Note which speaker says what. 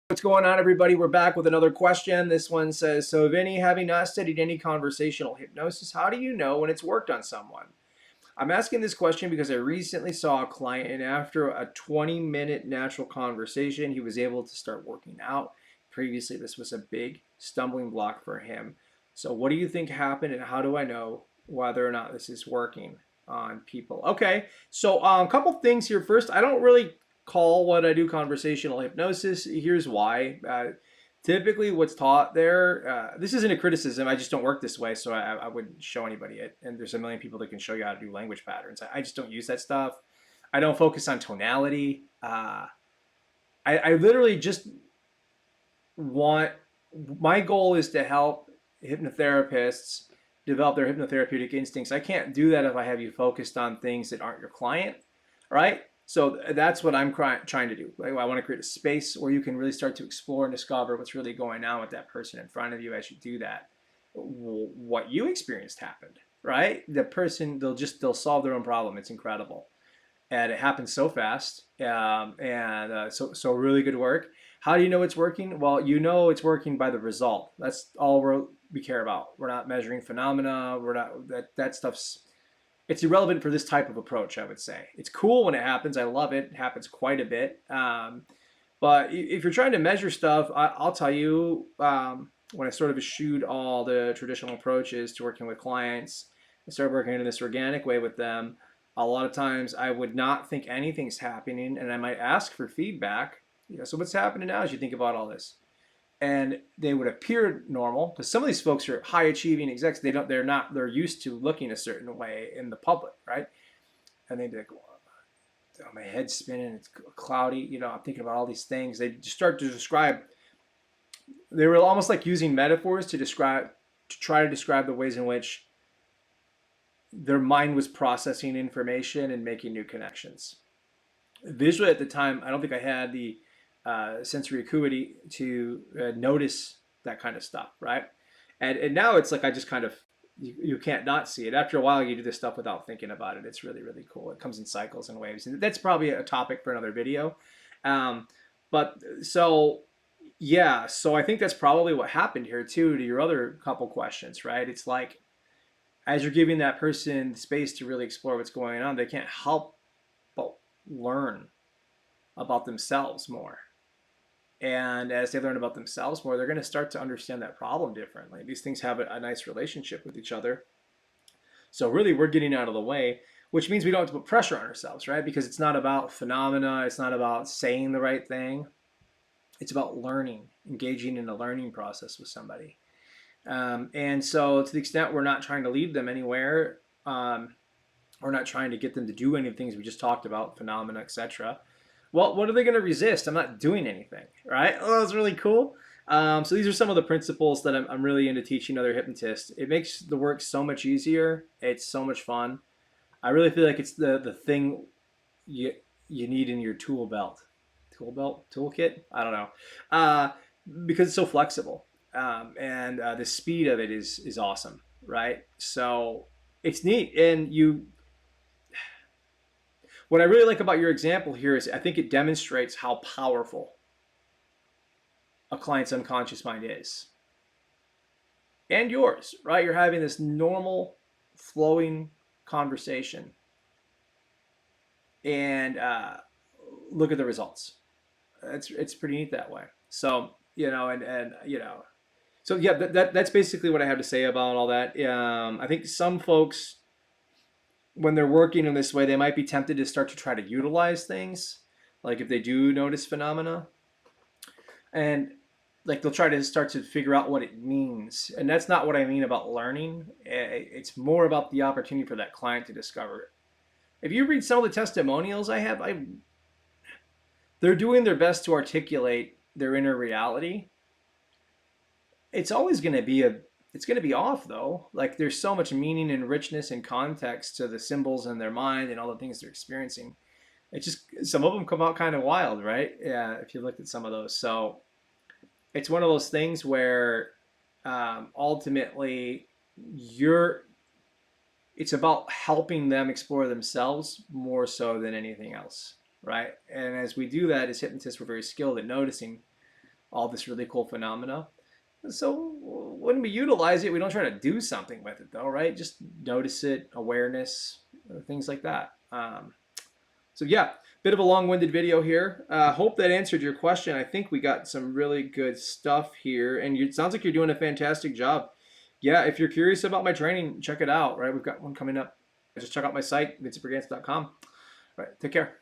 Speaker 1: What's going on, everybody? We're back with another question. This one says, so Vinny, having not studied any conversational hypnosis, how do you know when it's worked on someone? I'm asking this question because I recently saw a client, and after a 20-minute natural conversation, he was able to start working out. Previously, this was a big stumbling block for him. So what do you think happened, and how do I know whether or not this is working on people? Okay, so a couple things here. First, I don't really call what I do conversational hypnosis. Here's why. Typically what's taught there, this isn't a criticism, I just don't work this way, so I wouldn't show anybody it. And there's a million people that can show you how to do language patterns. I just don't use that stuff. I don't focus on tonality. I literally just want, my goal is to help hypnotherapists develop their hypnotherapeutic instincts. I can't do that if I have you focused on things that aren't your client, right? So that's what I'm trying to do. I want to create a space where you can really start to explore and discover what's really going on with that person in front of you as you do that. What you experienced happened, right? The person, they'll solve their own problem. It's incredible. And it happens so fast. So really good work. How do you know it's working? Well, you know it's working by the result. That's all we care about. We're not measuring phenomena. We're not, that stuff's, it's irrelevant for this type of approach, I would say. It's cool when it happens. I love it. It happens quite a bit. But if you're trying to measure stuff, I'll tell you, when I sort of eschewed all the traditional approaches to working with clients, I started working in this organic way with them. A lot of times I would not think anything's happening, and I might ask for feedback. So what's happening now as you think about all this? And they would appear normal because some of these folks are high achieving execs. They're used to looking a certain way in the public, right? And they'd be like, oh, my head's spinning, it's cloudy, I'm thinking about all these things. They just start to describe, they were almost like using metaphors to try to describe the ways in which their mind was processing information and making new connections. Visually at the time, I don't think I had the sensory acuity to notice that kind of stuff, right? And now it's like I just kind of, you can't not see it. After a while, you do this stuff without thinking about it. It's really, really cool. It comes in cycles and waves. And that's probably a topic for another video. So I think that's probably what happened here too, to your other couple questions, right? It's like, as you're giving that person space to really explore what's going on, they can't help but learn about themselves more. And as they learn about themselves more, they're going to start to understand that problem differently. These things have a nice relationship with each other. So really, we're getting out of the way, which means we don't have to put pressure on ourselves, right? Because it's not about phenomena. It's not about saying the right thing. It's about learning, engaging in a learning process with somebody. And so to the extent we're not trying to lead them anywhere, we're not trying to get them to do any of the things we just talked about, phenomena, etc. Well, what are they going to resist? I'm not doing anything, right? Oh, that's really cool. So these are some of the principles that I'm really into teaching other hypnotists. It makes the work so much easier. It's so much fun. I really feel like it's the thing you need in your tool belt. Toolkit? I don't know. Because it's so flexible. And the speed of it is awesome, right? So it's neat. And what I really like about your example here is I think it demonstrates how powerful a client's unconscious mind is. And yours, right? You're having this normal, flowing conversation. And look at the results. It's pretty neat that way. So, so yeah, that's basically what I have to say about all that. I think some folks, when they're working in this way, they might be tempted to start to try to utilize things, like if they do notice phenomena, and like they'll try to start to figure out what it means. And that's not what I mean about learning. It's more about the opportunity for that client to discover it. If you read some of the testimonials I have, they're doing their best to articulate their inner reality. It's always going to be it's going to be off though. Like there's so much meaning and richness and context to the symbols in their mind and all the things they're experiencing. It's just, some of them come out kind of wild, right? Yeah, if you looked at some of those. So it's one of those things where ultimately it's about helping them explore themselves more so than anything else, right? And as we do that as hypnotists, we're very skilled at noticing all this really cool phenomena. So when we utilize it, we don't try to do something with it, though, right? Just notice it, awareness, things like that. So yeah, bit of a long-winded video here. Hope that answered your question. I think we got some really good stuff here, and it sounds like you're doing a fantastic job. Yeah, if you're curious about my training, check it out. Right, we've got one coming up. Just check out my site, vincentberganza.com. All right, take care.